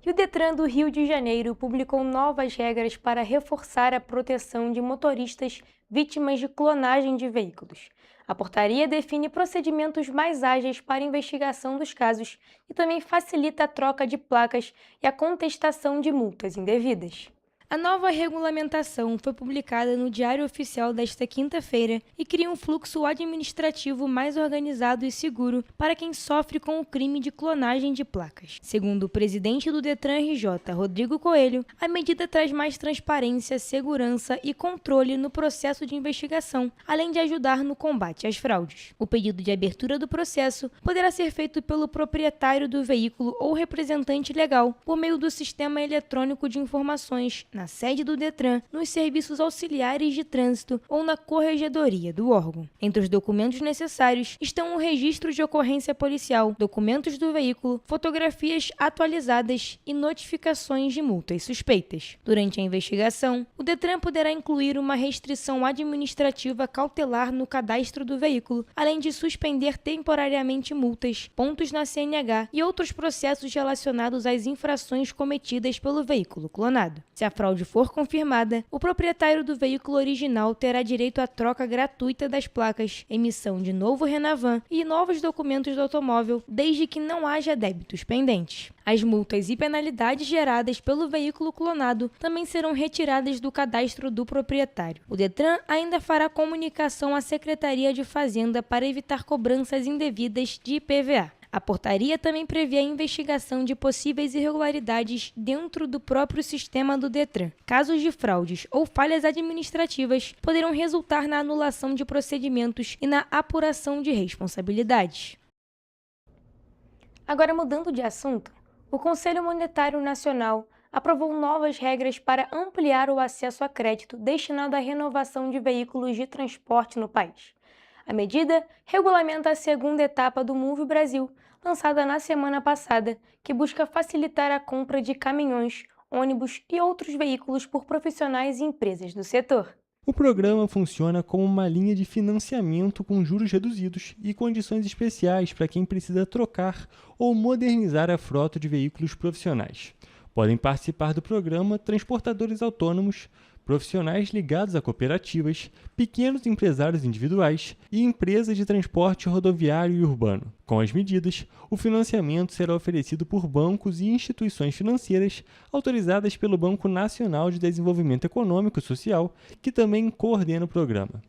E o Detran do Rio de Janeiro publicou novas regras para reforçar a proteção de motoristas vítimas de clonagem de veículos. A portaria define procedimentos mais ágeis para a investigação dos casos e também facilita a troca de placas e a contestação de multas indevidas. A nova regulamentação foi publicada no Diário Oficial desta quinta-feira e cria um fluxo administrativo mais organizado e seguro para quem sofre com o crime de clonagem de placas. Segundo o presidente do Detran RJ, Rodrigo Coelho, a medida traz mais transparência, segurança e controle no processo de investigação, além de ajudar no combate às fraudes. O pedido de abertura do processo poderá ser feito pelo proprietário do veículo ou representante legal, por meio do Sistema Eletrônico de Informações, na sede do Detran, nos serviços auxiliares de trânsito ou na corregedoria do órgão. Entre os documentos necessários estão o registro de ocorrência policial, documentos do veículo, fotografias atualizadas e notificações de multas suspeitas. Durante a investigação, o Detran poderá incluir uma restrição administrativa cautelar no cadastro do veículo, além de suspender temporariamente multas, pontos na CNH e outros processos relacionados às infrações cometidas pelo veículo clonado. Se a fraude for confirmada, o proprietário do veículo original terá direito à troca gratuita das placas, emissão de novo Renavan e novos documentos do automóvel, desde que não haja débitos pendentes. As multas e penalidades geradas pelo veículo clonado também serão retiradas do cadastro do proprietário. O Detran ainda fará comunicação à Secretaria de Fazenda para evitar cobranças indevidas de IPVA. A portaria também prevê a investigação de possíveis irregularidades dentro do próprio sistema do Detran. Casos de fraudes ou falhas administrativas poderão resultar na anulação de procedimentos e na apuração de responsabilidades. Agora, mudando de assunto, o Conselho Monetário Nacional aprovou novas regras para ampliar o acesso a crédito destinado à renovação de veículos de transporte no país. A medida regulamenta a segunda etapa do Move Brasil, lançada na semana passada, que busca facilitar a compra de caminhões, ônibus e outros veículos por profissionais e empresas do setor. O programa funciona como uma linha de financiamento com juros reduzidos e condições especiais para quem precisa trocar ou modernizar a frota de veículos profissionais. Podem participar do programa transportadores autônomos, profissionais ligados a cooperativas, pequenos empresários individuais e empresas de transporte rodoviário e urbano. Com as medidas, o financiamento será oferecido por bancos e instituições financeiras autorizadas pelo Banco Nacional de Desenvolvimento Econômico e Social, que também coordena o programa.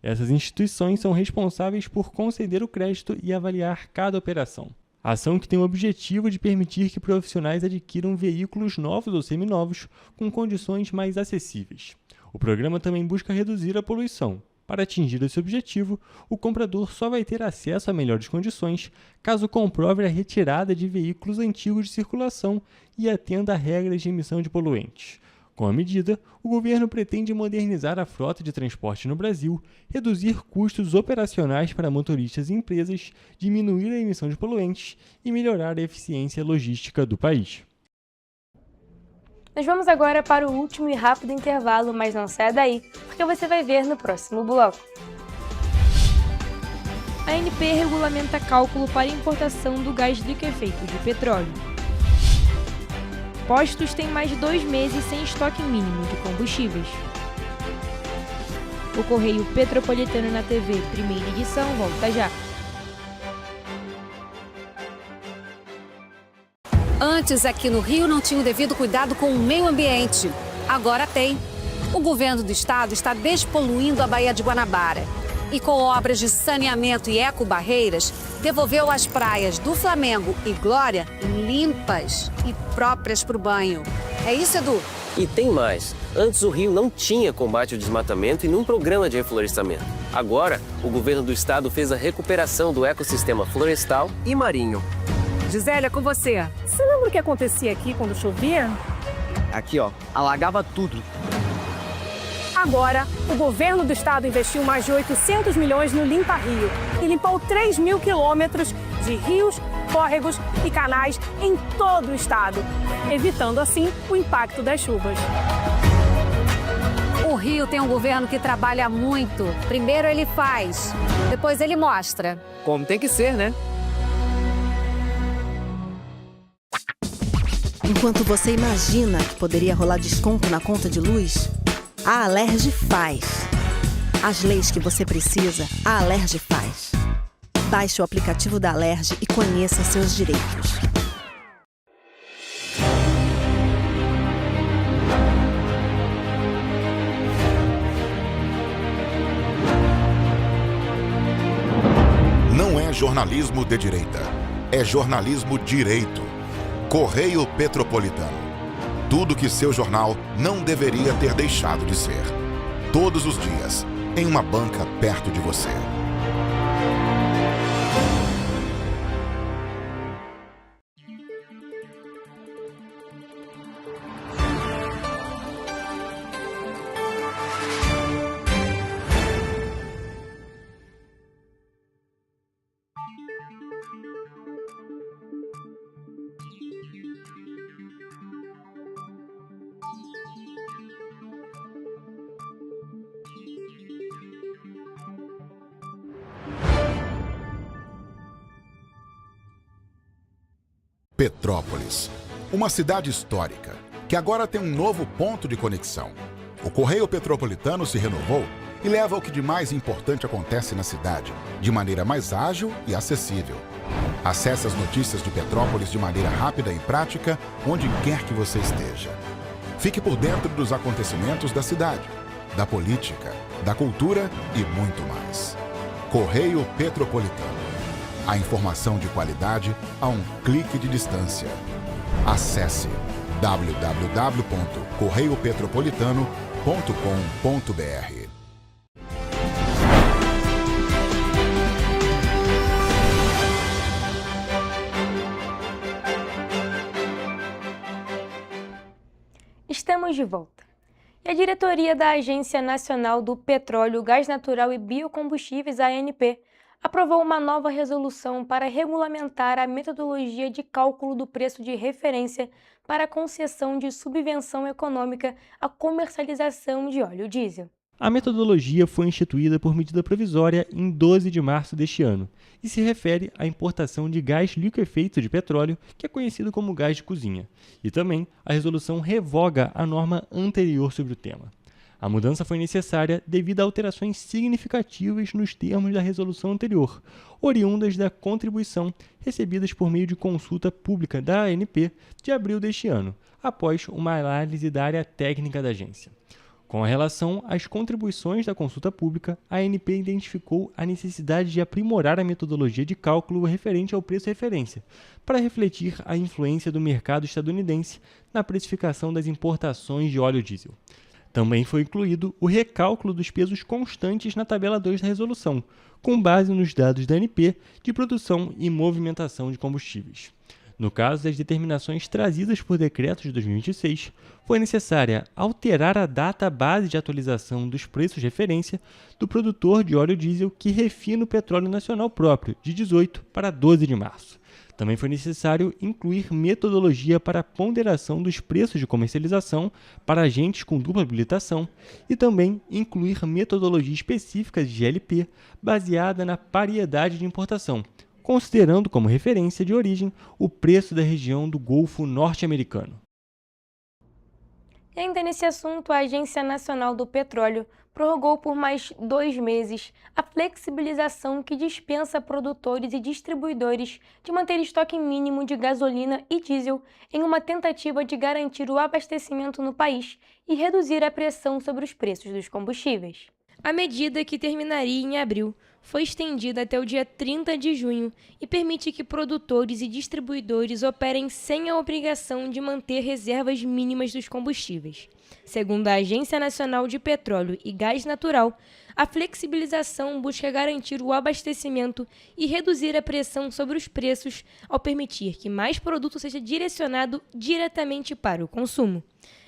Essas instituições são responsáveis por conceder o crédito e avaliar cada operação. A ação que tem o objetivo de permitir que profissionais adquiram veículos novos ou seminovos com condições mais acessíveis. O programa também busca reduzir a poluição. Para atingir esse objetivo, o comprador só vai ter acesso a melhores condições caso comprove a retirada de veículos antigos de circulação e atenda a regras de emissão de poluentes. Com a medida, o governo pretende modernizar a frota de transporte no Brasil, reduzir custos operacionais para motoristas e empresas, diminuir a emissão de poluentes e melhorar a eficiência logística do país. Nós vamos agora para o último e rápido intervalo, mas não saia daí, porque você vai ver no próximo bloco. A ANP regulamenta cálculo para importação do gás liquefeito de petróleo. Postos têm mais de 2 meses sem estoque mínimo de combustíveis. O Correio Petropolitano na TV, primeira edição, volta já. Antes, aqui no Rio, não tinha o devido cuidado com o meio ambiente. Agora tem. O governo do estado está despoluindo a Baía de Guanabara. E com obras de saneamento e ecobarreiras, devolveu as praias do Flamengo e Glória limpas e próprias para o banho. É isso, Edu? E tem mais. Antes o Rio não tinha combate ao desmatamento e nenhum programa de reflorestamento. Agora, o governo do estado fez a recuperação do ecossistema florestal e marinho. Gisélia, com você. Você lembra o que acontecia aqui quando chovia? Aqui, ó, alagava tudo. Agora, o governo do estado investiu mais de 800 milhões no Limpa Rio e limpou 3.000 quilômetros de rios, córregos e canais em todo o estado, evitando assim o impacto das chuvas. O Rio tem um governo que trabalha muito. Primeiro ele faz, depois ele mostra. Como tem que ser, né? Enquanto você imagina que poderia rolar desconto na conta de luz, a Alerj faz. As leis que você precisa, a Alerj faz. Baixe o aplicativo da Alerj e conheça seus direitos. Não é jornalismo de direita, é jornalismo direito. Correio Petropolitano. Tudo que seu jornal não deveria ter deixado de ser. Todos os dias, em uma banca perto de você. Petrópolis, uma cidade histórica, que agora tem um novo ponto de conexão. O Correio Petropolitano se renovou e leva o que de mais importante acontece na cidade, de maneira mais ágil e acessível. Acesse as notícias de Petrópolis de maneira rápida e prática, onde quer que você esteja. Fique por dentro dos acontecimentos da cidade, da política, da cultura e muito mais. Correio Petropolitano. A informação de qualidade a um clique de distância. Acesse www.correiopetropolitano.com.br. Estamos de volta. E a diretoria da Agência Nacional do Petróleo, Gás Natural e Biocombustíveis, ANP, aprovou uma nova resolução para regulamentar a metodologia de cálculo do preço de referência para a concessão de subvenção econômica à comercialização de óleo diesel. A metodologia foi instituída por medida provisória em 12 de março deste ano e se refere à importação de gás liquefeito de petróleo, que é conhecido como gás de cozinha, e também a resolução revoga a norma anterior sobre o tema. A mudança foi necessária devido a alterações significativas nos termos da resolução anterior, oriundas da contribuição recebidas por meio de consulta pública da ANP de abril deste ano, após uma análise da área técnica da agência. Com relação às contribuições da consulta pública, a ANP identificou a necessidade de aprimorar a metodologia de cálculo referente ao preço referência, para refletir a influência do mercado estadunidense na precificação das importações de óleo diesel. Também foi incluído o recálculo dos pesos constantes na tabela 2 da resolução, com base nos dados da ANP de produção e movimentação de combustíveis. No caso das determinações trazidas por decreto de 2026, foi necessária alterar a data base de atualização dos preços de referência do produtor de óleo diesel que refina o petróleo nacional próprio, de 18 para 12 de março. Também foi necessário incluir metodologia para a ponderação dos preços de comercialização para agentes com dupla habilitação e também incluir metodologia específica de GLP baseada na paridade de importação, considerando como referência de origem o preço da região do Golfo Norte-Americano. E ainda nesse assunto, a Agência Nacional do Petróleo prorrogou por mais 2 meses a flexibilização que dispensa produtores e distribuidores de manter estoque mínimo de gasolina e diesel em uma tentativa de garantir o abastecimento no país e reduzir a pressão sobre os preços dos combustíveis. A medida, que terminaria em abril, foi estendida até o dia 30 de junho e permite que produtores e distribuidores operem sem a obrigação de manter reservas mínimas dos combustíveis. Segundo a Agência Nacional de Petróleo e Gás Natural, a flexibilização busca garantir o abastecimento e reduzir a pressão sobre os preços ao permitir que mais produto seja direcionado diretamente para o consumo.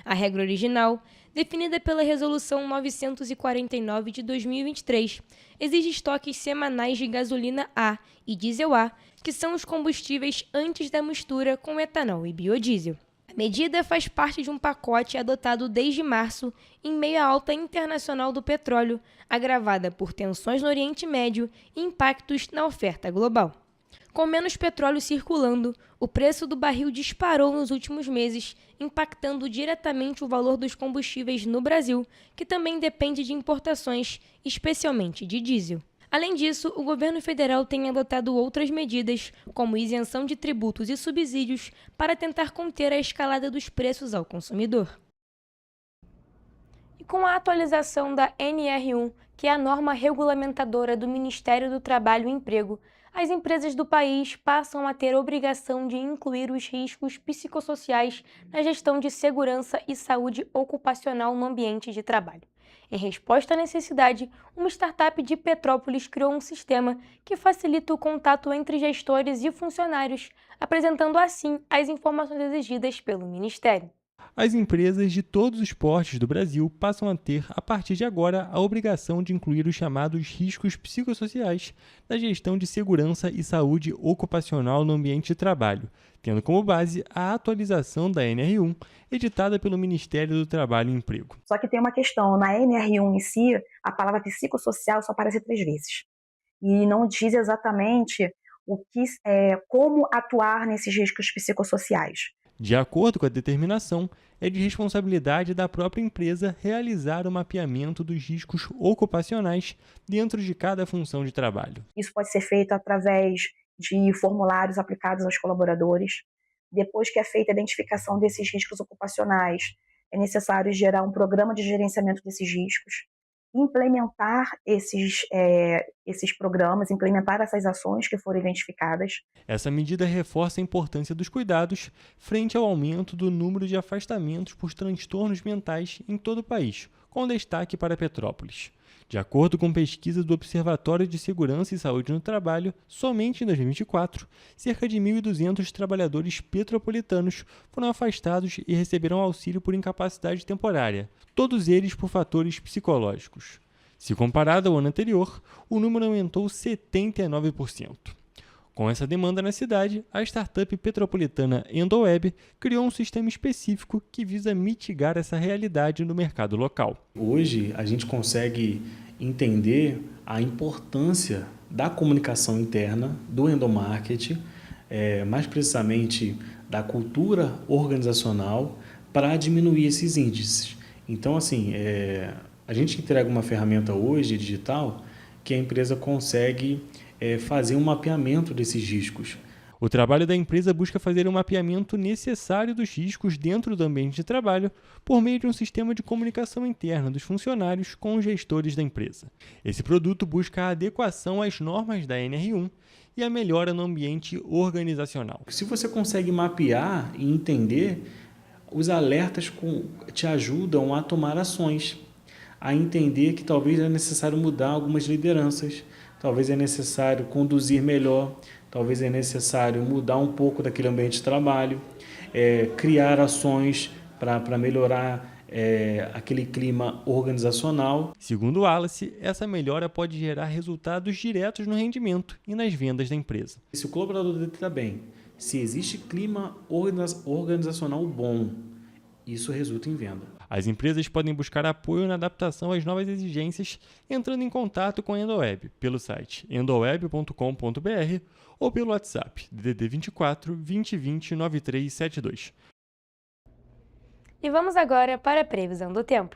A regra original, definida pela Resolução 949 de 2023, exige estoques semanais de gasolina A e diesel A, que são os combustíveis antes da mistura com etanol e biodiesel. A medida faz parte de um pacote adotado desde março, em meio à alta internacional do petróleo, agravada por tensões no Oriente Médio e impactos na oferta global. Com menos petróleo circulando, o preço do barril disparou nos últimos meses, impactando diretamente o valor dos combustíveis no Brasil, que também depende de importações, especialmente de diesel. Além disso, o governo federal tem adotado outras medidas, como isenção de tributos e subsídios, para tentar conter a escalada dos preços ao consumidor. E com a atualização da NR1, que é a norma regulamentadora do Ministério do Trabalho e Emprego, as empresas do país passam a ter obrigação de incluir os riscos psicossociais na gestão de segurança e saúde ocupacional no ambiente de trabalho. Em resposta à necessidade, uma startup de Petrópolis criou um sistema que facilita o contato entre gestores e funcionários, apresentando assim as informações exigidas pelo Ministério. As empresas de todos os portes do Brasil passam a ter, a partir de agora, a obrigação de incluir os chamados riscos psicossociais na gestão de segurança e saúde ocupacional no ambiente de trabalho, tendo como base a atualização da NR1, editada pelo Ministério do Trabalho e Emprego. Só que tem uma questão, na NR1 em si, a palavra psicossocial só aparece 3 vezes. E não diz exatamente como atuar nesses riscos psicossociais. De acordo com a determinação, é de responsabilidade da própria empresa realizar o mapeamento dos riscos ocupacionais dentro de cada função de trabalho. Isso pode ser feito através de formulários aplicados aos colaboradores. Depois que é feita a identificação desses riscos ocupacionais, é necessário gerar um programa de gerenciamento desses riscos, implementar esses programas, implementar essas ações que foram identificadas. Essa medida reforça a importância dos cuidados frente ao aumento do número de afastamentos por transtornos mentais em todo o país, com destaque para Petrópolis. De acordo com pesquisa do Observatório de Segurança e Saúde no Trabalho, somente em 2024, cerca de 1.200 trabalhadores petropolitanos foram afastados e receberam auxílio por incapacidade temporária, todos eles por fatores psicológicos. Se comparado ao ano anterior, o número aumentou 79%. Com essa demanda na cidade, a startup petropolitana EndoWeb criou um sistema específico que visa mitigar essa realidade no mercado local. Hoje, a gente consegue entender a importância da comunicação interna, do endomarketing, mais precisamente da cultura organizacional, para diminuir esses índices. Então, assim, a gente entrega uma ferramenta hoje digital que a empresa consegue fazer um mapeamento desses riscos. O trabalho da empresa busca fazer um mapeamento necessário dos riscos dentro do ambiente de trabalho por meio de um sistema de comunicação interna dos funcionários com os gestores da empresa. Esse produto busca a adequação às normas da NR1 e a melhora no ambiente organizacional. Se você consegue mapear e entender, os alertas te ajudam a tomar ações, a entender que talvez é necessário mudar algumas lideranças, talvez é necessário conduzir melhor, talvez é necessário mudar um pouco daquele ambiente de trabalho, criar ações para melhorar aquele clima organizacional. Segundo Wallace, essa melhora pode gerar resultados diretos no rendimento e nas vendas da empresa. Se o colaborador dele está bem, se existe clima organizacional bom, isso resulta em venda. As empresas podem buscar apoio na adaptação às novas exigências entrando em contato com a EndoWeb pelo site endoweb.com.br ou pelo WhatsApp DDD 24 2020 9372. E vamos agora para a previsão do tempo.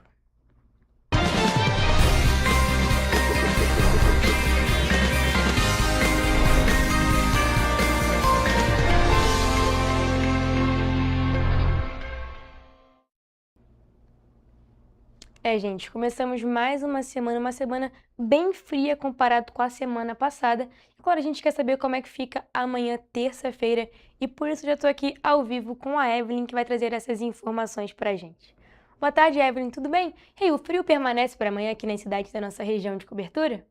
Gente, começamos mais uma semana bem fria comparado com a semana passada. Agora a gente quer saber como é que fica amanhã, terça-feira, e por isso já estou aqui ao vivo com a Evelyn, que vai trazer essas informações pra gente. Boa tarde, Evelyn, tudo bem? O frio permanece para amanhã aqui nas cidades da nossa região de cobertura?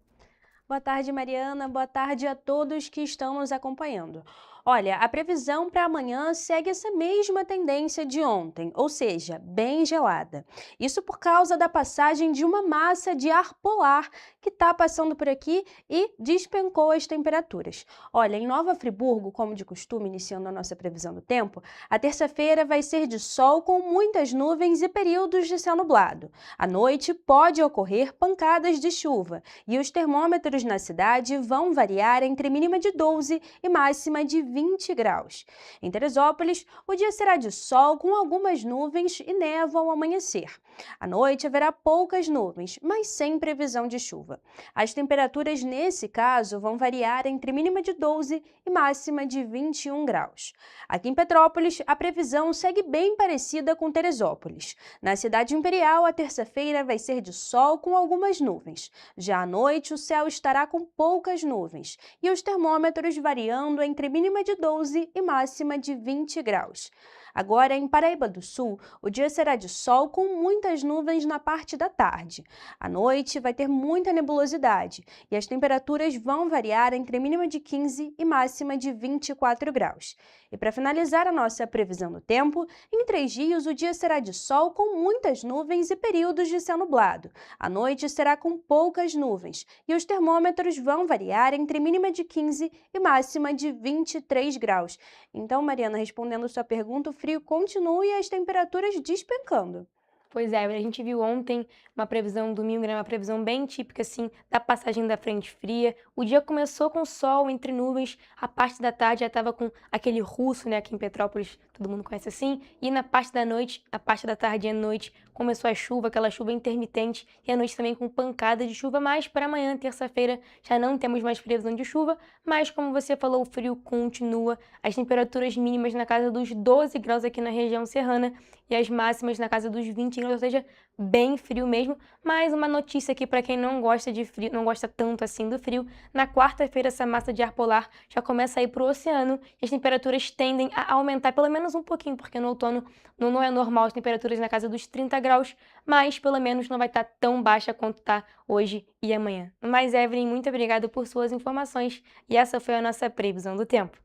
Boa tarde, Mariana. Boa tarde a todos que estão nos acompanhando. Olha, a previsão para amanhã segue essa mesma tendência de ontem, ou seja, bem gelada. Isso por causa da passagem de uma massa de ar polar que está passando por aqui e despencou as temperaturas. Olha, em Nova Friburgo, como de costume, iniciando a nossa previsão do tempo, a terça-feira vai ser de sol com muitas nuvens e períodos de céu nublado. À noite pode ocorrer pancadas de chuva e os termômetros na cidade vão variar entre mínima de 12 e máxima de 20 graus. Em Teresópolis, o dia será de sol com algumas nuvens e névoa ao amanhecer. À noite haverá poucas nuvens, mas sem previsão de chuva. As temperaturas nesse caso vão variar entre mínima de 12 e máxima de 21 graus. Aqui em Petrópolis, a previsão segue bem parecida com Teresópolis. Na cidade imperial, a terça-feira vai ser de sol com algumas nuvens. Já à noite, o céu estará com poucas nuvens e os termômetros variando entre mínima de 12 e máxima de 20 graus. Agora, em Paraíba do Sul, o dia será de sol com muitas nuvens na parte da tarde. À noite vai ter muita nebulosidade e as temperaturas vão variar entre mínima de 15 e máxima de 24 graus. E para finalizar a nossa previsão do tempo, em 3 dias o dia será de sol com muitas nuvens e períodos de céu nublado. À noite será com poucas nuvens e os termômetros vão variar entre mínima de 15 e máxima de 23 graus. Então, Mariana, respondendo sua pergunta, o frio continua e as temperaturas despencando. Pois é, a gente viu ontem uma previsão domingo, né, uma previsão bem típica assim da passagem da frente fria. O dia começou com sol entre nuvens, a parte da tarde já estava com aquele russo, né, aqui em Petrópolis, todo mundo conhece assim, e na parte da noite, a parte da tarde e à noite, começou a chuva, aquela chuva intermitente, e à noite também com pancada de chuva, mas para amanhã, terça-feira, já não temos mais previsão de chuva, mas como você falou, o frio continua, as temperaturas mínimas na casa dos 12 graus aqui na região serrana e as máximas na casa dos 20 graus, ou seja, bem frio mesmo. Mas uma notícia aqui para quem não gosta de frio, não gosta tanto assim do frio, na quarta-feira essa massa de ar polar já começa a ir para o oceano e as temperaturas tendem a aumentar pelo menos um pouquinho, porque no outono não é normal as temperaturas na casa dos 30 graus, mas pelo menos não vai estar tão baixa quanto está hoje e amanhã. Mas, Evelyn, muito obrigada por suas informações e essa foi a nossa previsão do tempo.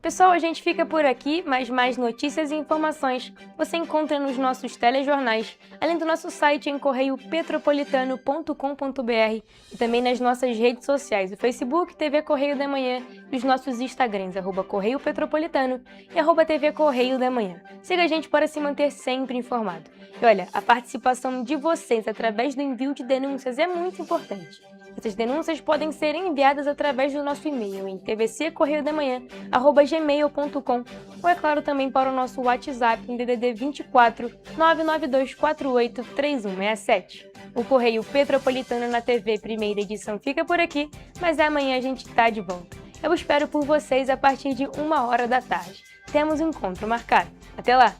Pessoal, a gente fica por aqui, mas mais notícias e informações você encontra nos nossos telejornais, além do nosso site em correiopetropolitano.com.br e também nas nossas redes sociais, o Facebook, TV Correio da Manhã e os nossos Instagrams, @Correio Petropolitano e @TV Correio da Manhã. Siga a gente para se manter sempre informado. E olha, a participação de vocês através do envio de denúncias é muito importante. Essas denúncias podem ser enviadas através do nosso e-mail em tvccorreiodamanhã@gmail.com ou, é claro, também para o nosso WhatsApp em DDD 24 99248 3167. O Correio Petropolitano na TV primeira edição fica por aqui, mas amanhã a gente tá de volta. Eu espero por vocês a partir de 1h da tarde. Temos um encontro marcado. Até lá!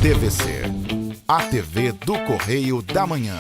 TVC, a TV do Correio da Manhã.